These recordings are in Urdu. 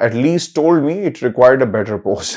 at least told me it required a better pose।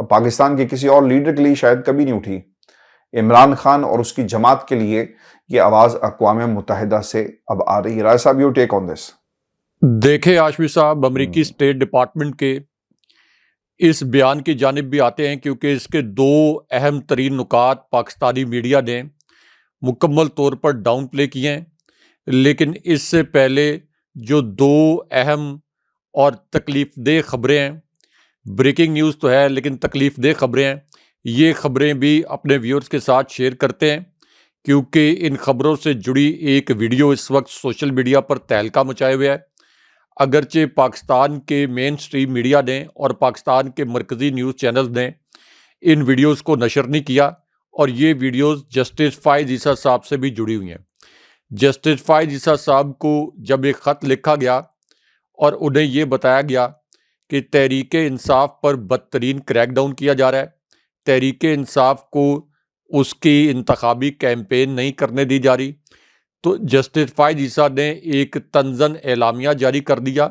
Pakistan کے کسی اور لیڈر کے لیے شاید کبھی نہیں اٹھی۔ عمران خان اور اس کی جماعت کے لیے یہ آواز اقوام متحدہ سے اب آ رہی ہے۔ رائے صاحب، یو ٹیک آن دس۔ دیکھیں ہاشمی صاحب، امریکی اسٹیٹ ڈپارٹمنٹ کے اس بیان کی جانب بھی آتے ہیں، کیونکہ اس کے دو اہم ترین نکات پاکستانی میڈیا نے مکمل طور پر ڈاؤن پلے کیے ہیں، لیکن اس سے پہلے جو دو اہم اور تکلیف دہ خبریں ہیں، بریکنگ نیوز تو ہے لیکن تکلیف دہ خبریں ہیں، یہ خبریں بھی اپنے ویورز کے ساتھ شیئر کرتے ہیں، کیونکہ ان خبروں سے جڑی ایک ویڈیو اس وقت سوشل میڈیا پر تہلکہ مچائے ہوئے ہے۔ اگرچہ پاکستان کے مین سٹریم میڈیا نے اور پاکستان کے مرکزی نیوز چینلز نے ان ویڈیوز کو نشر نہیں کیا، اور یہ ویڈیوز جسٹس فائز عیسیٰ صاحب سے بھی جڑی ہوئی ہیں۔ جسٹس فائز عیسیٰ صاحب کو جب ایک خط لکھا گیا اور انہیں یہ بتایا گیا کہ تحریک انصاف پر بدترین کریک ڈاؤن کیا جا رہا ہے، تحریک انصاف کو اس کی انتخابی کیمپین نہیں کرنے دی جا رہی، تو جسٹس فائز عیسیٰ نے ایک طنزاً اعلامیہ جاری کر دیا،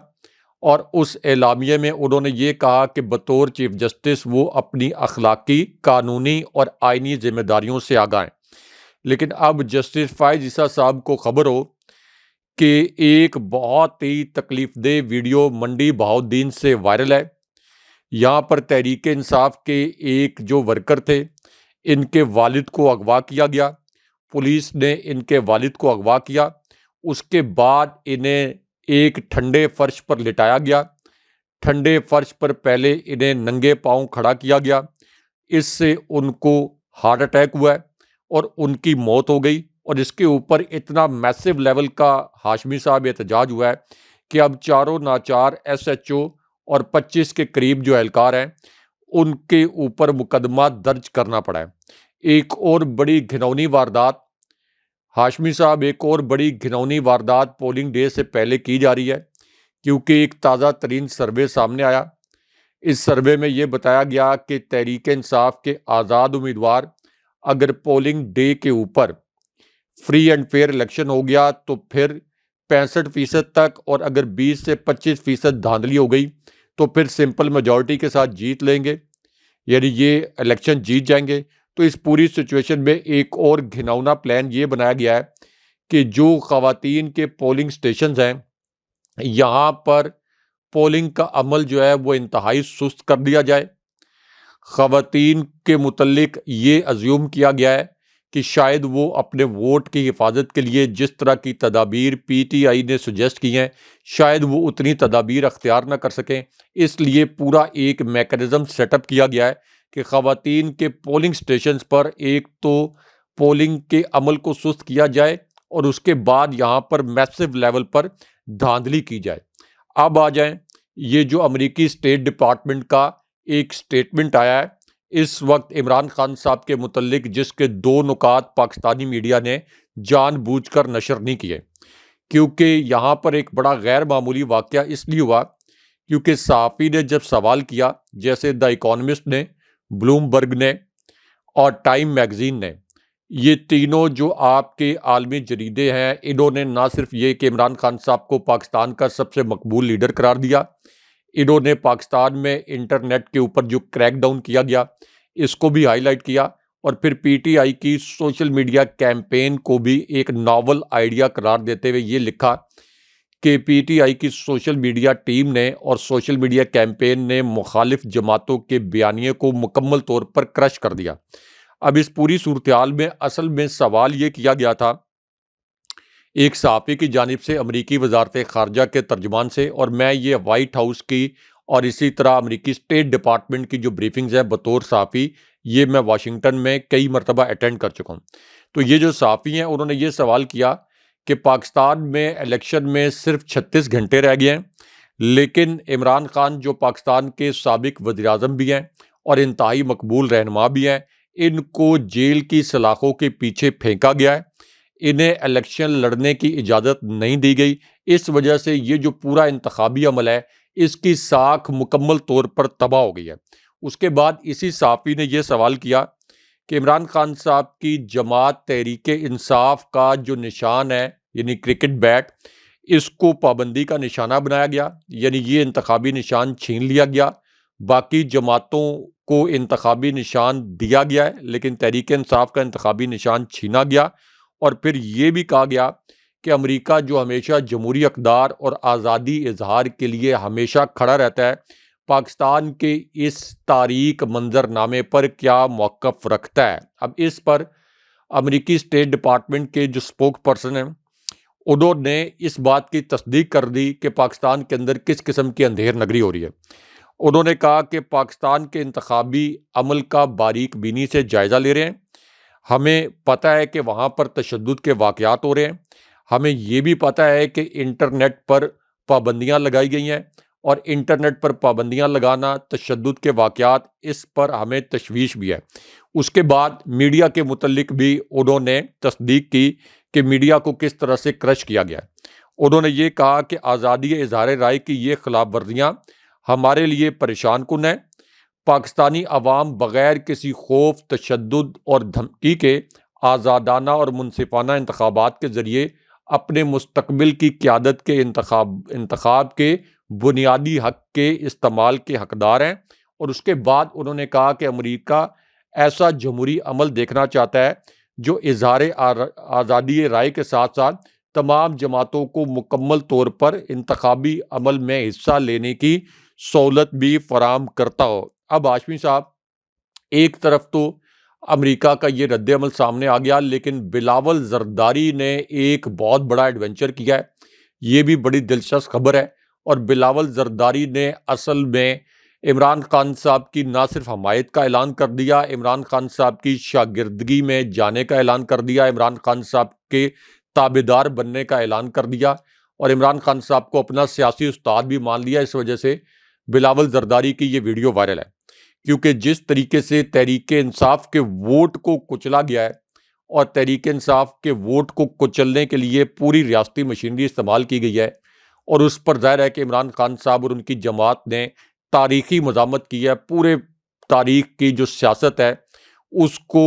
اور اس اعلامیے میں انہوں نے یہ کہا کہ بطور چیف جسٹس وہ اپنی اخلاقی، قانونی اور آئینی ذمہ داریوں سے آگاہ ہیں۔ لیکن اب جسٹس فائز عیسیٰ صاحب کو خبر ہو کہ ایک بہت ہی تکلیف دہ ویڈیو منڈی بہاؤالدین سے وائرل ہے۔ یہاں پر تحریک انصاف کے ایک جو ورکر تھے، ان کے والد کو اغوا کیا گیا، پولیس نے ان کے والد کو اغوا کیا، اس کے بعد انہیں ایک ٹھنڈے فرش پر لٹایا گیا، ٹھنڈے فرش پر پہلے انہیں ننگے پاؤں کھڑا کیا گیا، اس سے ان کو ہارٹ اٹیک ہوا ہے اور ان کی موت ہو گئی، اور اس کے اوپر اتنا میسو لیول کا ہاشمی صاحب احتجاج ہوا ہے کہ اب چاروں ناچار ایس ایچ او اور 25 کے قریب جو اہلکار ہیں ان کے اوپر مقدمہ درج کرنا پڑا ہے۔ ایک اور بڑی گھناؤنی واردات ہاشمی صاحب، ایک اور بڑی گھناؤنی واردات پولنگ ڈے سے پہلے کی جا رہی ہے، کیونکہ ایک تازہ ترین سروے سامنے آیا۔ اس سروے میں یہ بتایا گیا کہ تحریک انصاف کے آزاد امیدوار اگر پولنگ ڈے کے اوپر فری اینڈ فیئر الیکشن ہو گیا تو پھر 65% تک، اور اگر 20 سے 25% دھاندلی ہو گئی تو پھر سمپل میجورٹی کے ساتھ جیت لیں گے، یعنی یہ الیکشن جیت جائیں گے۔ تو اس پوری سچویشن میں ایک اور گھناؤنا پلان یہ بنایا گیا ہے کہ جو خواتین کے پولنگ سٹیشنز ہیں، یہاں پر پولنگ کا عمل جو ہے وہ انتہائی سست کر دیا جائے۔ خواتین کے متعلق یہ ازیوم کیا گیا ہے کہ شاید وہ اپنے ووٹ کی حفاظت کے لیے جس طرح کی تدابیر پی ٹی آئی نے سجیسٹ کی ہیں، شاید وہ اتنی تدابیر اختیار نہ کر سکیں، اس لیے پورا ایک میکانزم سیٹ اپ کیا گیا ہے کہ خواتین کے پولنگ سٹیشنز پر ایک تو پولنگ کے عمل کو سست کیا جائے، اور اس کے بعد یہاں پر میسو لیول پر دھاندلی کی جائے۔ اب آ جائیں، یہ جو امریکی اسٹیٹ ڈپارٹمنٹ کا ایک سٹیٹمنٹ آیا ہے اس وقت عمران خان صاحب کے متعلق، جس کے دو نکات پاکستانی میڈیا نے جان بوجھ کر نشر نہیں کیے، کیونکہ یہاں پر ایک بڑا غیر معمولی واقعہ اس لیے ہوا کیونکہ صحافی نے جب سوال کیا، جیسے دا اکانومسٹ نے، بلوم برگ نے اور ٹائم میگزین نے، یہ تینوں جو آپ کے عالمی جریدے ہیں، انہوں نے نہ صرف یہ کہ عمران خان صاحب کو پاکستان کا سب سے مقبول لیڈر قرار دیا، انہوں نے پاکستان میں انٹرنیٹ کے اوپر جو کریک ڈاؤن کیا گیا اس کو بھی ہائی لائٹ کیا، اور پھر پی ٹی آئی کی سوشل میڈیا کیمپین کو بھی ایک ناول آئیڈیا قرار دیتے ہوئے یہ لکھا کہ پی ٹی آئی کی سوشل میڈیا ٹیم نے اور سوشل میڈیا کیمپین نے مخالف جماعتوں کے بیانیے کو مکمل طور پر کرش کر دیا۔ اب اس پوری صورتحال میں اصل میں سوال یہ کیا گیا تھا ایک صحافی کی جانب سے، امریکی وزارت خارجہ کے ترجمان سے، اور میں یہ وائٹ ہاؤس کی اور اسی طرح امریکی اسٹیٹ ڈپارٹمنٹ کی جو بریفنگز ہیں بطور صحافی، یہ میں واشنگٹن میں کئی مرتبہ اٹینڈ کر چکا ہوں۔ تو یہ جو صحافی ہیں انہوں نے یہ سوال کیا کہ پاکستان میں الیکشن میں صرف 36 گھنٹے رہ گئے ہیں، لیکن عمران خان جو پاکستان کے سابق وزیر اعظم بھی ہیں اور انتہائی مقبول رہنما بھی ہیں، ان کو جیل کی سلاخوں کے پیچھے پھینکا گیا ہے، انہیں الیکشن لڑنے کی اجازت نہیں دی گئی، اس وجہ سے یہ جو پورا انتخابی عمل ہے اس کی ساکھ مکمل طور پر تباہ ہو گئی ہے۔ اس کے بعد اسی صحافی نے یہ سوال کیا کہ عمران خان صاحب کی جماعت تحریک انصاف کا جو نشان ہے، یعنی کرکٹ بیٹ، اس کو پابندی کا نشانہ بنایا گیا، یعنی یہ انتخابی نشان چھین لیا گیا، باقی جماعتوں کو انتخابی نشان دیا گیا ہے، لیکن تحریک انصاف کا انتخابی نشان چھینا گیا، اور پھر یہ بھی کہا گیا کہ امریکہ جو ہمیشہ جمہوری اقدار اور آزادی اظہار کے لیے ہمیشہ کھڑا رہتا ہے، پاکستان کے اس تاریک منظر نامے پر کیا موقف رکھتا ہے۔ اب اس پر امریکی اسٹیٹ ڈپارٹمنٹ کے جو اسپوک پرسن ہیں انہوں نے اس بات کی تصدیق کر دی کہ پاکستان کے اندر کس قسم کی اندھیر نگری ہو رہی ہے۔ انہوں نے کہا کہ پاکستان کے انتخابی عمل کا باریک بینی سے جائزہ لے رہے ہیں، ہمیں پتہ ہے کہ وہاں پر تشدد کے واقعات ہو رہے ہیں، ہمیں یہ بھی پتہ ہے کہ انٹرنیٹ پر پابندیاں لگائی گئی ہیں، اور انٹرنیٹ پر پابندیاں لگانا، تشدد کے واقعات، اس پر ہمیں تشویش بھی ہے۔ اس کے بعد میڈیا کے متعلق بھی انہوں نے تصدیق کی کہ میڈیا کو کس طرح سے کرش کیا گیا ہے۔ انہوں نے یہ کہا کہ آزادی اظہار رائے کی یہ خلاف ورزیاں ہمارے لیے پریشان کن ہیں۔ پاکستانی عوام بغیر کسی خوف، تشدد اور دھمکی کے آزادانہ اور منصفانہ انتخابات کے ذریعے اپنے مستقبل کی قیادت کے انتخاب کے بنیادی حق کے استعمال کے حقدار ہیں۔ اور اس کے بعد انہوں نے کہا کہ امریکہ ایسا جمہوری عمل دیکھنا چاہتا ہے جو اظہار آزادی رائے کے ساتھ ساتھ تمام جماعتوں کو مکمل طور پر انتخابی عمل میں حصہ لینے کی سہولت بھی فراہم کرتا ہو۔ اب ہاشمی صاحب، ایک طرف تو امریکہ کا یہ رد عمل سامنے آ گیا، لیکن بلاول زرداری نے ایک بہت بڑا ایڈونچر کیا ہے، یہ بھی بڑی دلچسپ خبر ہے۔ اور بلاول زرداری نے اصل میں عمران خان صاحب کی نہ صرف حمایت کا اعلان کر دیا، عمران خان صاحب کی شاگردگی میں جانے کا اعلان کر دیا، عمران خان صاحب کے تابعدار بننے کا اعلان کر دیا، اور عمران خان صاحب کو اپنا سیاسی استاد بھی مان لیا۔ اس وجہ سے بلاول زرداری کی یہ ویڈیو وائرل ہے، کیونکہ جس طریقے سے تحریک انصاف کے ووٹ کو کچلا گیا ہے، اور تحریک انصاف کے ووٹ کو کچلنے کے لیے پوری ریاستی مشینری استعمال کی گئی ہے، اور اس پر ظاہر ہے کہ عمران خان صاحب اور ان کی جماعت نے تاریخی مزاحمت کی ہے، پورے تاریخ کی جو سیاست ہے اس کو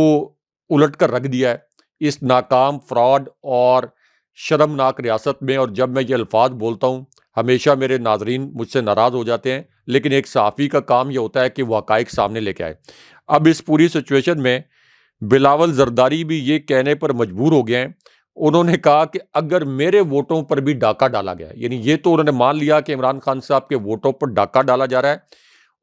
الٹ کر رکھ دیا ہے اس ناکام، فراڈ اور شرمناک ریاست میں۔ اور جب میں یہ الفاظ بولتا ہوں ہمیشہ میرے ناظرین مجھ سے ناراض ہو جاتے ہیں، لیکن ایک صحافی کا کام یہ ہوتا ہے کہ وہ حقائق سامنے لے کے آئے۔ اب اس پوری سچویشن میں بلاول زرداری بھی یہ کہنے پر مجبور ہو گئے ہیں، انہوں نے کہا کہ اگر میرے ووٹوں پر بھی ڈاکہ ڈالا گیا، یعنی یہ تو انہوں نے مان لیا کہ عمران خان صاحب کے ووٹوں پر ڈاکہ ڈالا جا رہا ہے،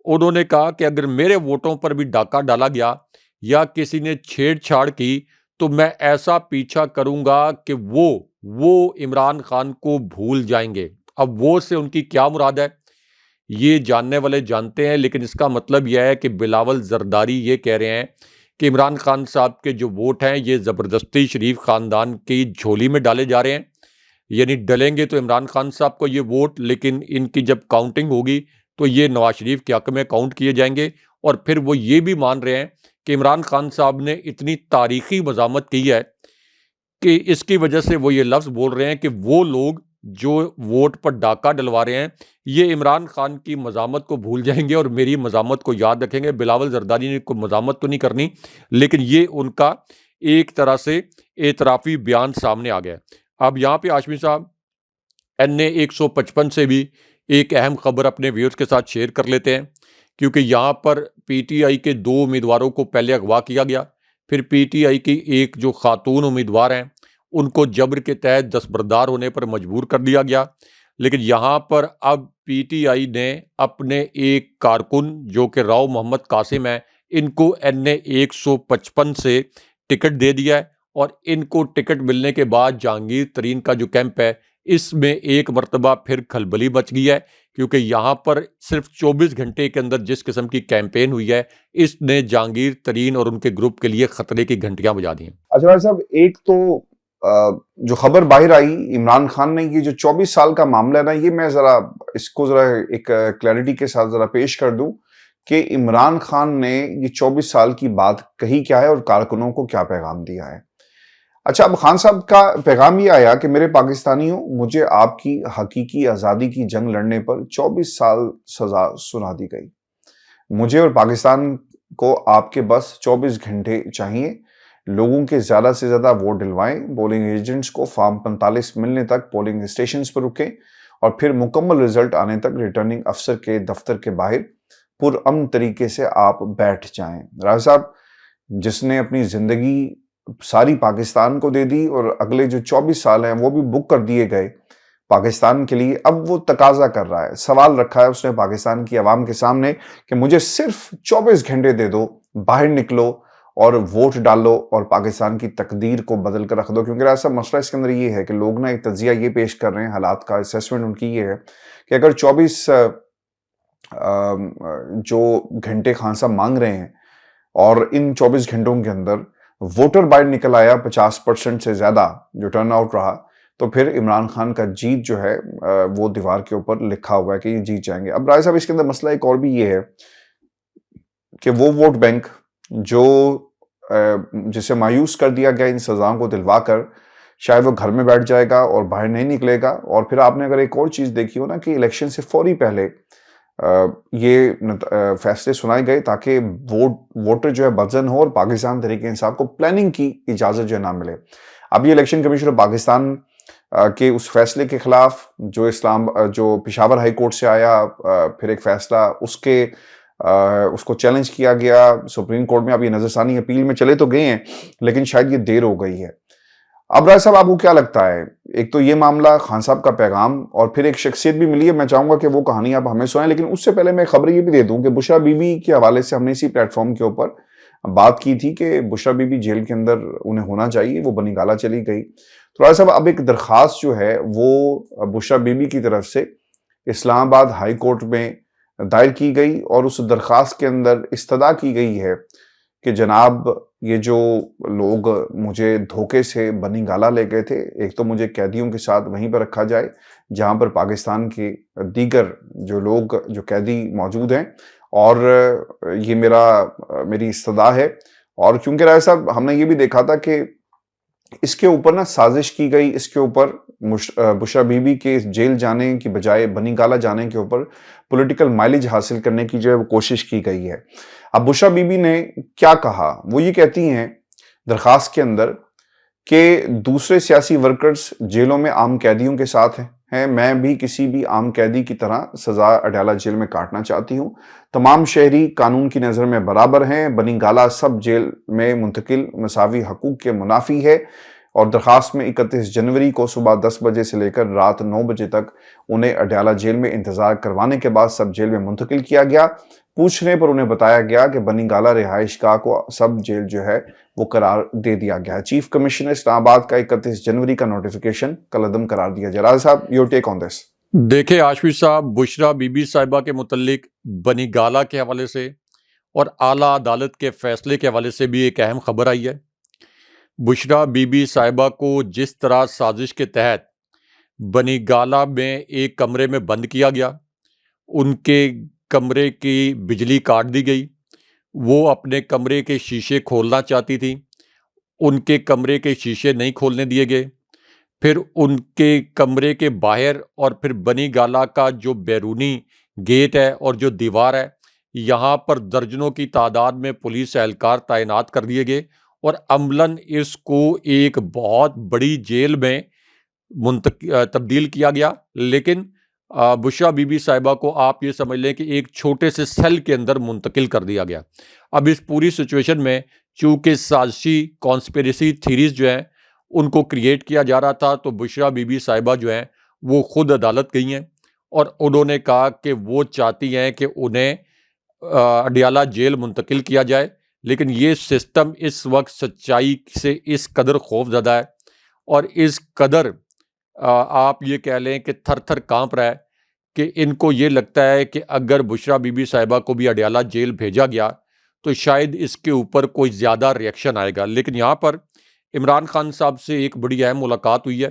انہوں نے کہا کہ اگر میرے ووٹوں پر بھی ڈاکہ ڈالا گیا یا کسی نے چھیڑ چھاڑ کی تو میں ایسا پیچھا کروں گا کہ وہ عمران خان کو بھول جائیں گے۔ اب وہ سے ان کی کیا مراد ہے یہ جاننے والے جانتے ہیں، لیکن اس کا مطلب یہ ہے کہ بلاول زرداری یہ کہہ رہے ہیں کہ عمران خان صاحب کے جو ووٹ ہیں یہ زبردستی شریف خاندان کی جھولی میں ڈالے جا رہے ہیں، یعنی ڈلیں گے تو عمران خان صاحب کو یہ ووٹ، لیکن ان کی جب کاؤنٹنگ ہوگی تو یہ نواز شریف کے حق میں کاؤنٹ کیے جائیں گے۔ اور پھر وہ یہ بھی مان رہے ہیں کہ عمران خان صاحب نے اتنی تاریخی مزاحمت کی ہے کہ اس کی وجہ سے وہ یہ لفظ بول رہے ہیں کہ وہ لوگ جو ووٹ پر ڈاکہ ڈلوا رہے ہیں یہ عمران خان کی مزاحمت کو بھول جائیں گے اور میری مزاحمت کو یاد رکھیں گے۔ بلاول زرداری نے کوئی مزاحمت تو نہیں کرنی، لیکن یہ ان کا ایک طرح سے اعترافی بیان سامنے آ گیا ہے۔ اب یہاں پہ ہاشمی صاحب NA 155 سے بھی ایک اہم خبر اپنے ویورز کے ساتھ شیئر کر لیتے ہیں، کیونکہ یہاں پر PTI کے 2 امیدواروں کو پہلے اغوا کیا گیا، پھر PTI کی ایک جو خاتون امیدوار ہیں ان کو جبر کے تحت دستبردار ہونے پر مجبور کر دیا گیا۔ لیکن یہاں پر اب PTI نے اپنے ایک کارکن جو کہ راؤ محمد قاسم ہیں ان کو NA 155 سے ٹکٹ دے دیا ہے، اور ان کو ٹکٹ ملنے کے بعد جہانگیر ترین کا جو کیمپ ہے اس میں ایک مرتبہ پھر کھلبلی مچ گئی ہے، کیونکہ یہاں پر صرف 24 گھنٹے کے اندر جس قسم کی کیمپین ہوئی ہے اس نے جہانگیر ترین اور ان کے گروپ کے لیے خطرے کی گھنٹیاں بجا دی ہیں۔ اچھا بھائی صاحب، ایک تو جو خبر باہر آئی عمران خان نے، یہ جو 24 سال کا معاملہ ہے نا، یہ میں ذرا اس کو ذرا ایک کلیئرٹی کے ساتھ ذرا پیش کر دوں کہ عمران خان نے یہ 24 سال کی بات کہی کیا ہے اور کارکنوں کو کیا پیغام دیا ہے۔ اچھا، اب خان صاحب کا پیغام یہ آیا کہ میرے پاکستانیوں، مجھے آپ کی حقیقی آزادی کی جنگ لڑنے پر 24 سال سزا سنا دی گئی، مجھے اور پاکستان کو آپ کے بس 24 گھنٹے چاہیے، لوگوں کے زیادہ سے زیادہ ووٹ ڈلوائیں، پولنگ ایجنٹس کو فارم 45 ملنے تک پولنگ اسٹیشنز پر رکیں، اور پھر مکمل رزلٹ آنے تک ریٹرننگ افسر کے دفتر کے باہر پرامن طریقے سے آپ بیٹھ جائیں۔ راجہ صاحب، جس نے اپنی زندگی ساری پاکستان کو دے دی اور اگلے جو 24 سال ہیں وہ بھی بک کر دیے گئے پاکستان کے لیے، اب وہ تقاضا کر رہا ہے، سوال رکھا ہے اس نے پاکستان کی عوام کے سامنے کہ مجھے صرف 24 گھنٹے دے دو، باہر نکلو اور ووٹ ڈالو اور پاکستان کی تقدیر کو بدل کر رکھ دو۔ کیونکہ ایسا مسئلہ اس کے اندر یہ ہے کہ لوگ ایک تجزیہ یہ پیش کر رہے ہیں، حالات کا اسیسمنٹ ان کی یہ ہے کہ اگر 24 جو گھنٹے خان صاحب مانگ رہے ہیں اور ان 24 گھنٹوں کے اندر ووٹر باہر نکل آیا 50% سے زیادہ جو ٹرن آؤٹ رہا، تو پھر عمران خان کا جیت جو ہے وہ دیوار کے اوپر لکھا ہوا ہے کہ یہ جیت جائیں گے۔ اب رائے صاحب، اس کے اندر مسئلہ ایک اور بھی یہ ہے کہ وہ ووٹ بینک جو جسے مایوس کر دیا گیا ان سزاؤں کو دلوا کر، شاید وہ گھر میں بیٹھ جائے گا اور باہر نہیں نکلے گا۔ اور پھر آپ نے اگر ایک اور چیز دیکھی ہو نا کہ الیکشن سے فوری پہلے یہ فیصلے سنائے گئے تاکہ ووٹر جو ہے بدزن ہو اور پاکستان تحریک انصاف کو پلاننگ کی اجازت جو ہے نہ ملے۔ اب یہ الیکشن کمیشن پاکستان کے اس فیصلے کے خلاف جو پشاور ہائی کورٹ سے آیا، پھر ایک فیصلہ اس کو چیلنج کیا گیا سپریم کورٹ میں۔ اب یہ نظرثانی اپیل میں چلے تو گئے ہیں لیکن شاید یہ دیر ہو گئی ہے۔ اب رائے صاحب، آپ کو کیا لگتا ہے؟ ایک تو یہ معاملہ خان صاحب کا پیغام، اور پھر ایک شخصیت بھی ملی ہے، میں چاہوں گا کہ وہ کہانی آپ ہمیں سنائیں، لیکن اس سے پہلے میں خبر یہ بھی دے دوں کہ بشرا بی بی کے حوالے سے ہم نے اسی پلیٹ فارم کے اوپر بات کی تھی کہ بشرا بی بی جیل کے اندر انہیں ہونا چاہیے، وہ بنی گالہ چلی گئی۔ تو رائے صاحب، اب ایک درخواست جو ہے وہ بشرا بی بی کی طرف سے اسلام آباد ہائی کورٹ میں دائر کی گئی، اور اس درخواست کے اندر استدعا کی گئی ہے کہ جناب یہ جو لوگ مجھے دھوکے سے بنی گالہ لے گئے تھے، ایک تو مجھے قیدیوں کے ساتھ وہیں پر رکھا جائے جہاں پر پاکستان کے دیگر جو لوگ جو قیدی موجود ہیں، اور یہ میری استدعا ہے۔ اور کیونکہ رائے صاحب، ہم نے یہ بھی دیکھا تھا کہ اس کے اوپر نا سازش کی گئی، اس کے اوپر بشرا بی بی کے جیل جانے کی بجائے بنی گالہ جانے کے اوپر پولیٹیکل مائلیج حاصل کرنے کی جو ہے وہ کوشش کی گئی ہے۔ اب بشرا بی بی نے کیا کہا؟ وہ یہ کہتی ہیں درخواست کے اندر کہ دوسرے سیاسی ورکرز جیلوں میں عام قیدیوں کے ساتھ ہیں، میں بھی کسی بھی عام قیدی کی طرح سزا اڈیالہ جیل میں کاٹنا چاہتی ہوں، تمام شہری قانون کی نظر میں برابر ہیں، بنی گالہ سب جیل میں منتقل مساوی حقوق کے منافی ہے۔ اور درخواست میں 31 جنوری کو صبح 10 بجے سے لے کر رات 9 بجے تک انہیں اڈیالہ جیل میں انتظار کروانے کے بعد سب جیل میں منتقل کیا گیا۔ پوچھنے پر انہیں بتایا گیا کہ بنی گالہ رہائش گاہ کو سب جیل جو ہے وہ قرار دے دیا گیا ہے۔ چیف کمشنر اسلام آباد کا 31 جنوری کا نوٹیفیکیشن کالعدم قرار دیا جائے۔ راز صاحب، یور ٹیک آن دس۔ دیکھیں آشفی صاحب، بشرا بی بی صاحبہ کے متعلق بنی گالہ کے حوالے سے اور اعلیٰ عدالت کے فیصلے کے حوالے سے بھی ایک اہم خبر آئی ہے۔ بشرا بی بی صاحبہ کو جس طرح سازش کے تحت بنی گالہ میں ایک کمرے میں بند کیا گیا، ان کے کمرے کی بجلی کاٹ دی گئی، وہ اپنے کمرے کے شیشے کھولنا چاہتی تھی، ان کے کمرے کے شیشے نہیں کھولنے دیے گئے، پھر ان کے کمرے کے باہر اور پھر بنی گالہ کا جو بیرونی گیٹ ہے اور جو دیوار ہے، یہاں پر درجنوں کی تعداد میں پولیس اہلکار تعینات کر دیے گئے اور عملاً اس کو ایک بہت بڑی جیل میں تبدیل کیا گیا۔ لیکن بشرا بی بی صاحبہ کو آپ یہ سمجھ لیں کہ ایک چھوٹے سے سیل کے اندر منتقل کر دیا گیا۔ اب اس پوری سچویشن میں چونکہ سازشی کانسپیریسی تھیریز جو ہیں ان کو کریٹ کیا جا رہا تھا، تو بشرا بی بی صاحبہ جو ہیں وہ خود عدالت گئی ہیں اور انہوں نے کہا کہ وہ چاہتی ہیں کہ انہیں اڈیالہ جیل منتقل کیا جائے، لیکن یہ سسٹم اس وقت سچائی سے اس قدر خوف زدہ ہے اور اس قدر آپ یہ کہہ لیں کہ تھر تھر کانپ رہا ہے کہ ان کو یہ لگتا ہے کہ اگر بشرا بی بی صاحبہ کو بھی اڈیالہ جیل بھیجا گیا تو شاید اس کے اوپر کوئی زیادہ ریئیکشن آئے گا۔ لیکن یہاں پر عمران خان صاحب سے ایک بڑی اہم ملاقات ہوئی ہے۔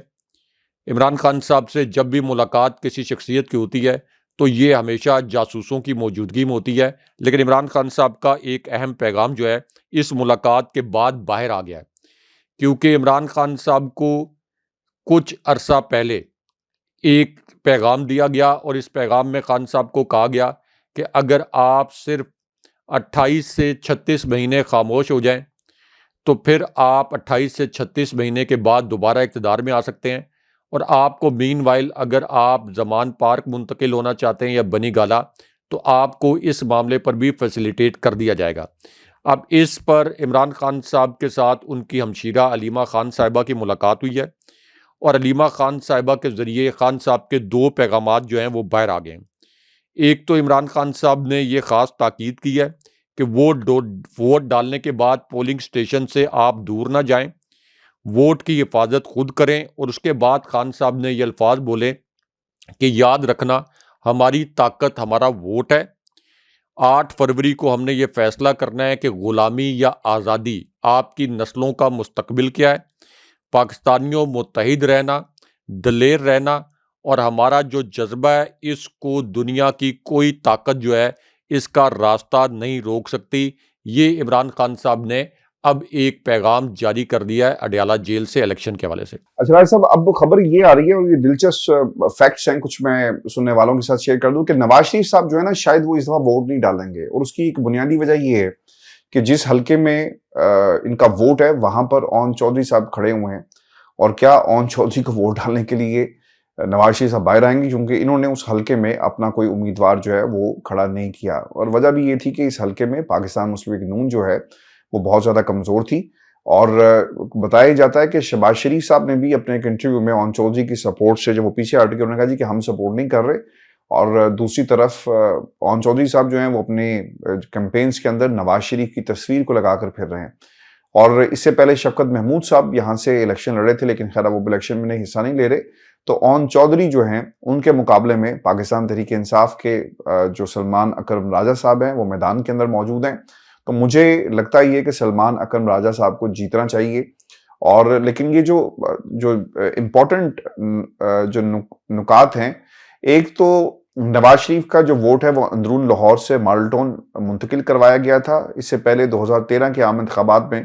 عمران خان صاحب سے جب بھی ملاقات کسی شخصیت کی ہوتی ہے تو یہ ہمیشہ جاسوسوں کی موجودگی میں ہوتی ہے، لیکن عمران خان صاحب کا ایک اہم پیغام جو ہے اس ملاقات کے بعد باہر آ گیا ہے، کیونکہ عمران خان صاحب کو کچھ عرصہ پہلے ایک پیغام دیا گیا اور اس پیغام میں خان صاحب کو کہا گیا کہ اگر آپ صرف 28 سے 36 مہینے خاموش ہو جائیں تو پھر آپ 28 سے 36 مہینے کے بعد دوبارہ اقتدار میں آ سکتے ہیں، اور آپ کو مین وائل اگر آپ زمان پارک منتقل ہونا چاہتے ہیں یا بنی گالہ تو آپ کو اس معاملے پر بھی فیسیلیٹیٹ کر دیا جائے گا۔ اب اس پر عمران خان صاحب کے ساتھ ان کی ہمشیرہ علیمہ خان صاحبہ کی ملاقات ہوئی ہے، اور علیمہ خان صاحبہ کے ذریعے خان صاحب کے 2 پیغامات جو ہیں وہ باہر آ گئے ہیں۔ ایک تو عمران خان صاحب نے یہ خاص تاکید کی ہے کہ ووٹ ڈالنے کے بعد پولنگ سٹیشن سے آپ دور نہ جائیں، ووٹ کی حفاظت خود کریں، اور اس کے بعد خان صاحب نے یہ الفاظ بولے کہ یاد رکھنا ہماری طاقت ہمارا ووٹ ہے۔ 8 فروری کو ہم نے یہ فیصلہ کرنا ہے کہ غلامی یا آزادی، آپ کی نسلوں کا مستقبل کیا ہے۔ پاکستانیوں متحد رہنا، دلیر رہنا، اور ہمارا جو جذبہ ہے اس کو دنیا کی کوئی طاقت جو ہے اس کا راستہ نہیں روک سکتی۔ یہ عمران خان صاحب نے اب ایک پیغام جاری کر دیا ہے اڈیالہ جیل سے الیکشن کے حوالے سے۔ اچھا راج صاحب، اب خبر یہ آ رہی ہے اور یہ دلچسپ فیکٹس ہیں، کچھ میں سننے والوں کے ساتھ شیئر کر دوں کہ نواز شریف صاحب جو ہے نا شاید وہ اس دفعہ ووٹ نہیں ڈالیں گے، اور اس کی ایک بنیادی وجہ یہ ہے کہ جس حلقے میں ان کا ووٹ ہے وہاں پر اون چودھری صاحب کھڑے ہوئے ہیں، اور کیا اون چودھری کو ووٹ ڈالنے کے لیے نواز شریف صاحب باہر آئیں گے، کیونکہ انہوں نے اس حلقے میں اپنا کوئی امیدوار جو ہے وہ کھڑا نہیں کیا، اور وجہ بھی یہ تھی کہ اس حلقے میں پاکستان مسلم لیگ نون جو ہے وہ بہت زیادہ کمزور تھی، اور بتایا جاتا ہے کہ شہباز شریف صاحب نے بھی اپنے ایک انٹرویو میں اون چودھری کی سپورٹ سے جب وہ پیچھے ہٹ کے انہوں نے کہا جی کہ ہم سپورٹ نہیں کر رہے، اور دوسری طرف اون چودھری صاحب جو ہیں وہ اپنے کیمپینز کے اندر نواز شریف کی تصویر کو لگا کر پھر رہے ہیں، اور اس سے پہلے شفقت محمود صاحب یہاں سے الیکشن لڑے تھے، لیکن خیر وہ الیکشن میں حصہ نہیں لے رہے، تو اون چودھری جو ہیں ان کے مقابلے میں پاکستان تحریک انصاف کے جو سلمان اکرم راجہ صاحب ہیں وہ میدان کے اندر موجود ہیں، تو مجھے لگتا ہے یہ کہ سلمان اکرم راجہ صاحب کو جیتنا چاہیے، اور لیکن یہ جو امپورٹنٹ جو نکات ہیں، ایک تو نواز شریف کا جو ووٹ ہے وہ اندرون لاہور سے ماڈل ٹاؤن منتقل کروایا گیا تھا، اس سے پہلے 2013 کے عام انتخابات میں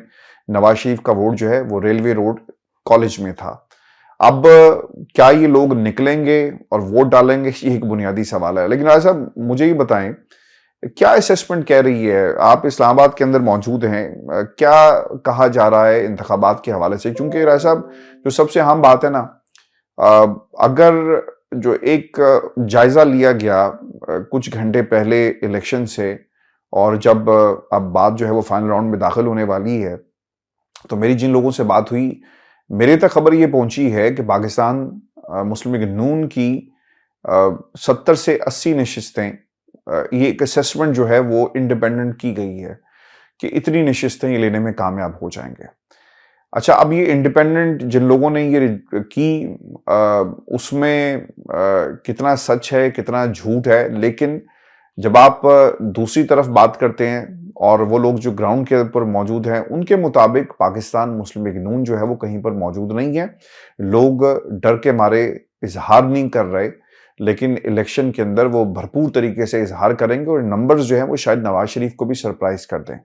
نواز شریف کا ووٹ جو ہے وہ ریلوے روڈ کالج میں تھا۔ اب کیا یہ لوگ نکلیں گے اور ووٹ ڈالیں گے، یہ ایک بنیادی سوال ہے، لیکن راج صاحب مجھے یہ بتائیں کیا اسیسمنٹ کہہ رہی ہے، آپ اسلام آباد کے اندر موجود ہیں، کیا کہا جا رہا ہے انتخابات کے حوالے سے، کیونکہ راج صاحب جو سب سے اہم بات ہے نا، اگر جو ایک جائزہ لیا گیا کچھ گھنٹے پہلے الیکشن سے، اور جب اب بات جو ہے وہ فائنل راؤنڈ میں داخل ہونے والی ہے، تو میری جن لوگوں سے بات ہوئی میرے تک خبر یہ پہنچی ہے کہ پاکستان مسلم لیگ نون کی 70 سے 80 نشستیں، یہ ایک اسیسمنٹ جو ہے وہ انڈیپینڈنٹ کی گئی ہے کہ اتنی نشستیں یہ لینے میں کامیاب ہو جائیں گے۔ اچھا، اب یہ انڈیپینڈنٹ جن لوگوں نے یہ کی اس میں کتنا سچ ہے کتنا جھوٹ ہے، لیکن جب آپ دوسری طرف بات کرتے ہیں اور وہ لوگ جو گراؤنڈ کے اوپر موجود ہیں ان کے مطابق پاکستان مسلم لیگ نون جو ہے وہ کہیں پر موجود نہیں ہے، لوگ ڈر کے مارے اظہار نہیں کر رہے، لیکن الیکشن کے اندر وہ بھرپور طریقے سے اظہار کریں گے، اور نمبرز جو ہیں وہ شاید نواز شریف کو بھی سرپرائز کر دیں۔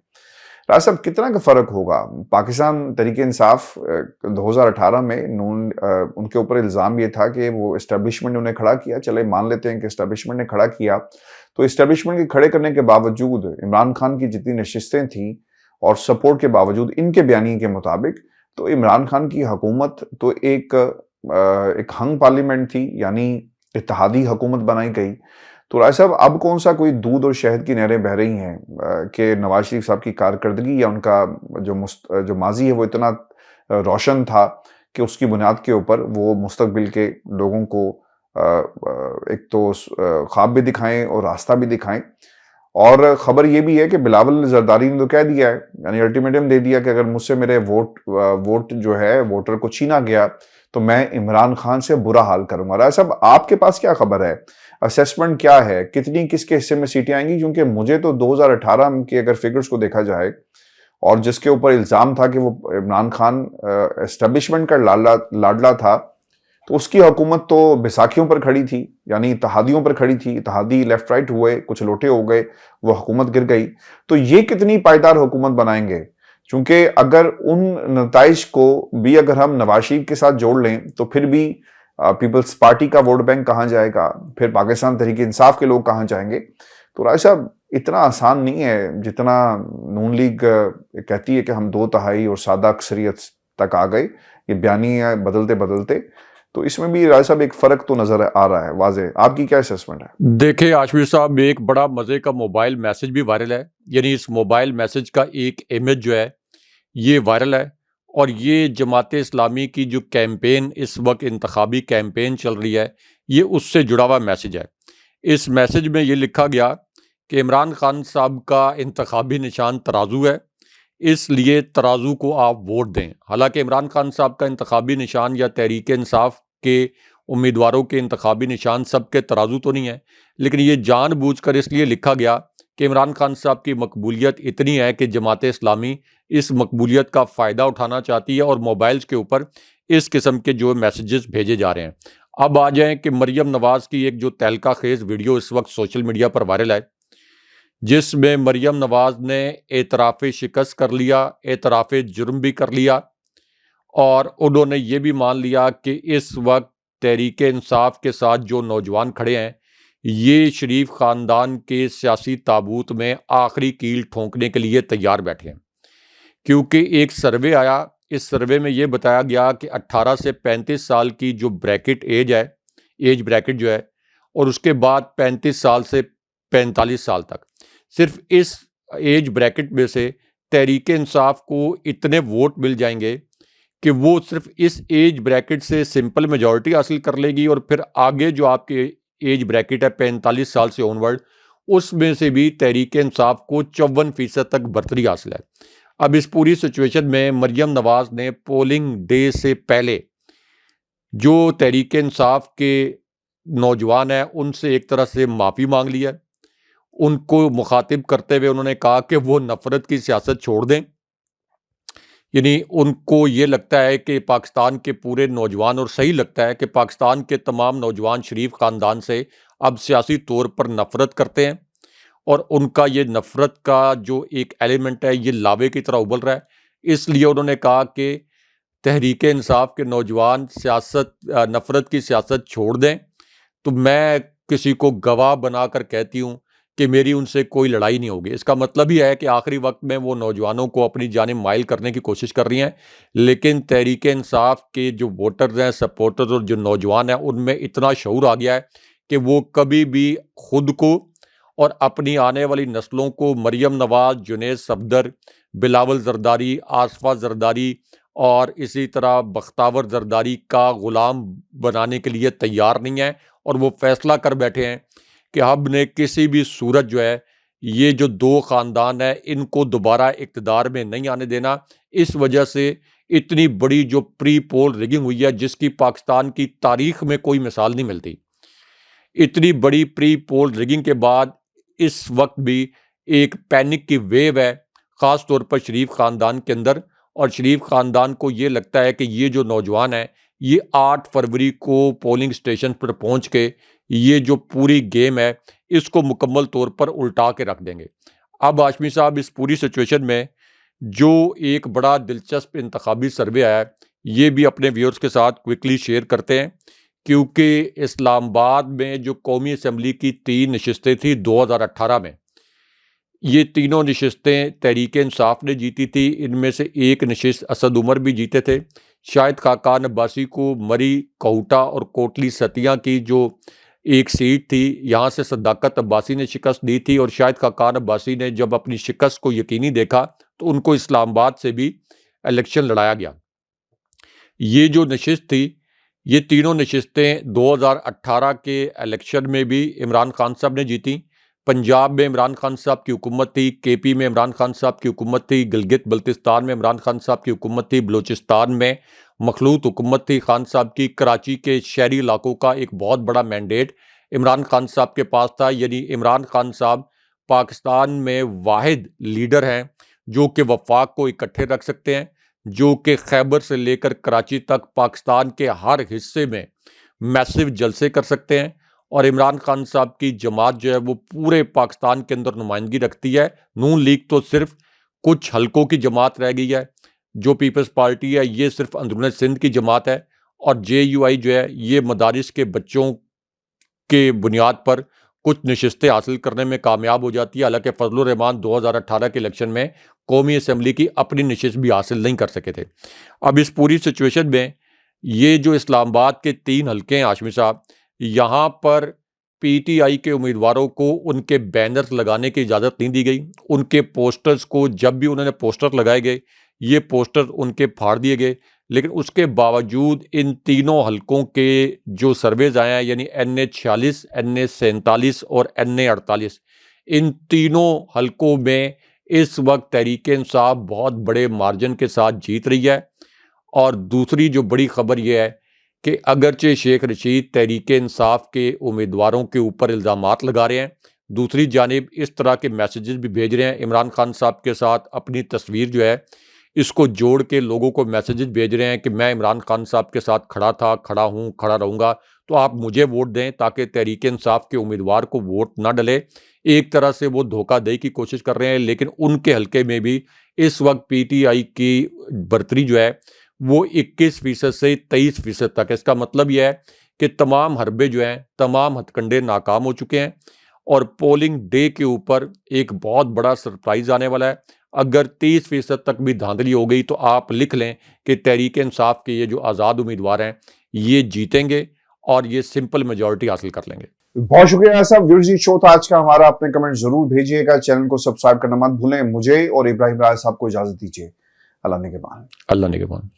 راج صاحب کتنا کا فرق ہوگا؟ پاکستان تحریک انصاف 2018 میں نون ان کے اوپر الزام یہ تھا کہ وہ اسٹیبلشمنٹ نے انہیں کھڑا کیا، چلے مان لیتے ہیں کہ اسٹیبلشمنٹ نے کھڑا کیا، تو اسٹیبلشمنٹ کے کھڑے کرنے کے باوجود عمران خان کی جتنی نشستیں تھیں اور سپورٹ کے باوجود ان کے بیانیے کے مطابق تو عمران خان کی حکومت تو ایک ہنگ پارلیمنٹ تھی، یعنی اتحادی حکومت بنائی گئی۔ تو رائے صاحب اب کون سا کوئی دودھ اور شہد کی نہریں بہہ رہی ہیں کہ نواز شریف صاحب کی کارکردگی یا ان کا جو ماضی ہے وہ اتنا روشن تھا کہ اس کی بنیاد کے اوپر وہ مستقبل کے لوگوں کو ایک تو خواب بھی دکھائیں اور راستہ بھی دکھائیں، اور خبر یہ بھی ہے کہ بلاول زرداری نے تو کہہ دیا ہے، یعنی الٹیمیٹم دے دیا کہ اگر مجھ سے میرے ووٹ جو ہے ووٹر کو چھینا گیا تو میں عمران خان سے برا حال کروں گا۔ رائے صاحب آپ کے پاس کیا خبر ہے، اسیسمنٹ کیا ہے، کتنی کس کے حصے میں سیٹیں آئیں گی؟ کیونکہ مجھے تو 2018 کے اگر فگرز کو دیکھا جائے اور جس کے اوپر الزام تھا کہ وہ عمران خان اسٹیبلشمنٹ کا لاڈلا تھا، تو اس کی حکومت تو بیساکھیوں پر کھڑی تھی، یعنی اتحادیوں پر کھڑی تھی، اتحادی لیفٹ رائٹ ہوئے، کچھ لوٹے ہو گئے، وہ حکومت گر گئی۔ تو یہ کتنی پائیدار حکومت بنائیں گے؟ چونکہ اگر ان نتائج کو بھی اگر ہم نواز شریف کے ساتھ جوڑ لیں تو پھر بھی پیپلز پارٹی کا ووٹ بینک کہاں جائے گا، پھر پاکستان تحریک انصاف کے لوگ کہاں جائیں گے؟ تو رائے صاحب اتنا آسان نہیں ہے جتنا نون لیگ کہتی ہے کہ ہم 2/3 اور سادہ اکثریت تک آ گئے، یہ بیانیہ بدلتے بدلتے تو اس میں بھی راجہ صاحب ایک فرق تو نظر آ رہا ہے واضح. آپ کی کیا اسسمنٹ ہے؟ دیکھیں عاشور صاحب، ایک بڑا مزے کا موبائل میسج بھی وائرل ہے. یعنی اس موبائل میسج کا ایک امیج جو ہے یہ وائرل ہے، اور یہ جماعت اسلامی کی جو کیمپین اس وقت انتخابی کیمپین چل رہی ہے، یہ اس سے جڑا ہوا میسج ہے. اس میسج میں یہ لکھا گیا کہ عمران خان صاحب کا انتخابی نشان ترازو ہے، اس لیے ترازو کو آپ ووٹ دیں. حالانکہ عمران خان صاحب کا انتخابی نشان یا تحریک انصاف کے امیدواروں کے انتخابی نشان سب کے ترازو تو نہیں ہے، لیکن یہ جان بوجھ کر اس لیے لکھا گیا کہ عمران خان صاحب کی مقبولیت اتنی ہے کہ جماعت اسلامی اس مقبولیت کا فائدہ اٹھانا چاہتی ہے، اور موبائلز کے اوپر اس قسم کے جو میسیجز بھیجے جا رہے ہیں. اب آ جائیں کہ مریم نواز کی ایک جو تہلکہ خیز ویڈیو اس وقت سوشل میڈیا پر وائرل ہے، جس میں مریم نواز نے اعتراف شکست کر لیا، اعتراف جرم بھی کر لیا، اور انہوں نے یہ بھی مان لیا کہ اس وقت تحریک انصاف کے ساتھ جو نوجوان کھڑے ہیں یہ شریف خاندان کے سیاسی تابوت میں آخری کیل ٹھونکنے کے لیے تیار بیٹھے ہیں. کیونکہ ایک سروے آیا، اس سروے میں یہ بتایا گیا کہ 18 سے 35 سال کی جو بریکٹ ایج ہے، ایج بریکٹ جو ہے، اور اس کے بعد 35 سال سے 45 سال تک، صرف اس ایج بریکٹ میں سے تحریک انصاف کو اتنے ووٹ مل جائیں گے کہ وہ صرف اس ایج بریکٹ سے سمپل میجورٹی حاصل کر لے گی، اور پھر آگے جو آپ کے ایج بریکٹ ہے 45 سال سے اونورڈ، اس میں سے بھی تحریک انصاف کو 54% تک برتری حاصل ہے. اب اس پوری سچویشن میں مریم نواز نے پولنگ ڈے سے پہلے جو تحریک انصاف کے نوجوان ہیں ان سے ایک طرح سے معافی مانگ لی ہے. ان کو مخاطب کرتے ہوئے انہوں نے کہا کہ وہ نفرت کی سیاست چھوڑ دیں. یعنی ان کو یہ لگتا ہے کہ پاکستان کے پورے نوجوان، اور صحیح لگتا ہے کہ پاکستان کے تمام نوجوان شریف خاندان سے اب سیاسی طور پر نفرت کرتے ہیں، اور ان کا یہ نفرت کا جو ایک ایلیمنٹ ہے یہ لاوے کی طرح ابل رہا ہے. اس لیے انہوں نے کہا کہ تحریک انصاف کے نوجوان نفرت کی سیاست چھوڑ دیں. تو میں کسی کو گواہ بنا کر کہتی ہوں کہ میری ان سے کوئی لڑائی نہیں ہوگی. اس کا مطلب یہ ہے کہ آخری وقت میں وہ نوجوانوں کو اپنی جانب مائل کرنے کی کوشش کر رہی ہیں، لیکن تحریک انصاف کے جو ووٹرز ہیں، سپورٹرز اور جو نوجوان ہیں، ان میں اتنا شعور آ گیا ہے کہ وہ کبھی بھی خود کو اور اپنی آنے والی نسلوں کو مریم نواز، جنید صفدر، بلاول زرداری، آصفہ زرداری اور اسی طرح بختاور زرداری کا غلام بنانے کے لیے تیار نہیں ہیں. اور وہ فیصلہ کر بیٹھے ہیں کہ ہم نے کسی بھی صورت جو ہے یہ جو دو خاندان ہیں ان کو دوبارہ اقتدار میں نہیں آنے دینا. اس وجہ سے اتنی بڑی جو پری پول ریگنگ ہوئی ہے جس کی پاکستان کی تاریخ میں کوئی مثال نہیں ملتی، اتنی بڑی پری پول ریگنگ کے بعد اس وقت بھی ایک پینک کی ویو ہے خاص طور پر شریف خاندان کے اندر. اور شریف خاندان کو یہ لگتا ہے کہ یہ جو نوجوان ہیں یہ 8 فروری کو پولنگ سٹیشن پر پہنچ کے یہ جو پوری گیم ہے اس کو مکمل طور پر الٹا کے رکھ دیں گے. اب ہاشمی صاحب، اس پوری سچویشن میں جو ایک بڑا دلچسپ انتخابی سروے آیا ہے یہ بھی اپنے ویورز کے ساتھ کوئکلی شیئر کرتے ہیں، کیونکہ اسلام آباد میں جو قومی اسمبلی کی 3 نشستیں تھیں 2018 میں، یہ تینوں نشستیں تحریک انصاف نے جیتی تھی. ان میں سے ایک نشست اسد عمر بھی جیتے تھے. شاہد خاقان عباسی کو مری، کوٹا اور کوٹلی ستیاں کی جو ایک سیٹ تھی یہاں سے صداقت عباسی نے شکست دی تھی، اور شاہد خاقان عباسی نے جب اپنی شکست کو یقینی دیکھا تو ان کو اسلام آباد سے بھی الیکشن لڑایا گیا. یہ جو نشست تھی، یہ تینوں نشستیں 2018 کے الیکشن میں بھی عمران خان صاحب نے جیتی. پنجاب میں عمران خان صاحب کی حکومت تھی، کے پی میں عمران خان صاحب کی حکومت تھی، گلگت بلتستان میں عمران خان صاحب کی حکومت تھی، بلوچستان میں مخلوط حکومت تھی خان صاحب کی. کراچی کے شہری علاقوں کا ایک بہت بڑا مینڈیٹ عمران خان صاحب کے پاس تھا. یعنی عمران خان صاحب پاکستان میں واحد لیڈر ہیں جو کہ وفاق کو اکٹھے رکھ سکتے ہیں، جو کہ خیبر سے لے کر کراچی تک پاکستان کے ہر حصے میں میسو جلسے کر سکتے ہیں. اور عمران خان صاحب کی جماعت جو ہے وہ پورے پاکستان کے اندر نمائندگی رکھتی ہے. نون لیگ تو صرف کچھ حلقوں کی جماعت رہ گئی ہے، جو پیپلز پارٹی ہے یہ صرف اندرون سندھ کی جماعت ہے، اور جے یو آئی جو ہے یہ مدارس کے بچوں کے بنیاد پر کچھ نشستیں حاصل کرنے میں کامیاب ہو جاتی ہے. حالانکہ فضل الرحمان 2018 کے الیکشن میں قومی اسمبلی کی اپنی نشست بھی حاصل نہیں کر سکے تھے. اب اس پوری سچویشن میں یہ جو اسلام آباد کے 3 حلقے ہیں ہاشمی صاحب، یہاں پر پی ٹی آئی کے امیدواروں کو ان کے بینرز لگانے کی اجازت نہیں دی گئی. ان کے پوسٹرز کو جب بھی انہوں نے پوسٹر لگائے گئے، یہ پوسٹر ان کے پھاڑ دیے گئے. لیکن اس کے باوجود ان تینوں حلقوں کے جو سرویز آئے ہیں، یعنی NA46، NA47 اور NA48، ان تینوں حلقوں میں اس وقت تحریک انصاف بہت بڑے مارجن کے ساتھ جیت رہی ہے. اور دوسری جو بڑی خبر یہ ہے کہ اگرچہ شیخ رشید تحریک انصاف کے امیدواروں کے اوپر الزامات لگا رہے ہیں، دوسری جانب اس طرح کے میسیجز بھی بھیج رہے ہیں. عمران خان صاحب کے ساتھ اپنی تصویر جو ہے اس کو جوڑ کے لوگوں کو میسیجز بھیج رہے ہیں کہ میں عمران خان صاحب کے ساتھ کھڑا تھا، کھڑا ہوں، کھڑا رہوں گا، تو آپ مجھے ووٹ دیں تاکہ تحریک انصاف کے امیدوار کو ووٹ نہ ڈلے. ایک طرح سے وہ دھوکہ دہی کی کوشش کر رہے ہیں. لیکن ان کے حلقے میں بھی اس وقت پی ٹی آئی کی برتری جو ہے وہ 21% سے 23% تک. اس کا مطلب یہ ہے کہ تمام حربے جو ہیں، تمام ہتھ کنڈے ناکام ہو چکے ہیں. اور پولنگ ڈے کے اوپر ایک بہت بڑا سرپرائز آنے والا ہے. اگر 30% تک بھی دھاندلی ہو گئی تو آپ لکھ لیں کہ تحریک انصاف کے یہ جو آزاد امیدوار ہیں یہ جیتیں گے اور یہ سمپل میجورٹی حاصل کر لیں گے. بہت شکریہ صاحب. ویورز، یہ شو تھا آج کا ہمارا. اپنے کمنٹ ضرور بھیجیے گا. چینل کو سبسکرائب کرنا مت بھولیں. مجھے اور ابراہیم راج صاحب کو اجازت دیجیے. اللہ نگہبان. اللہ نگہبان.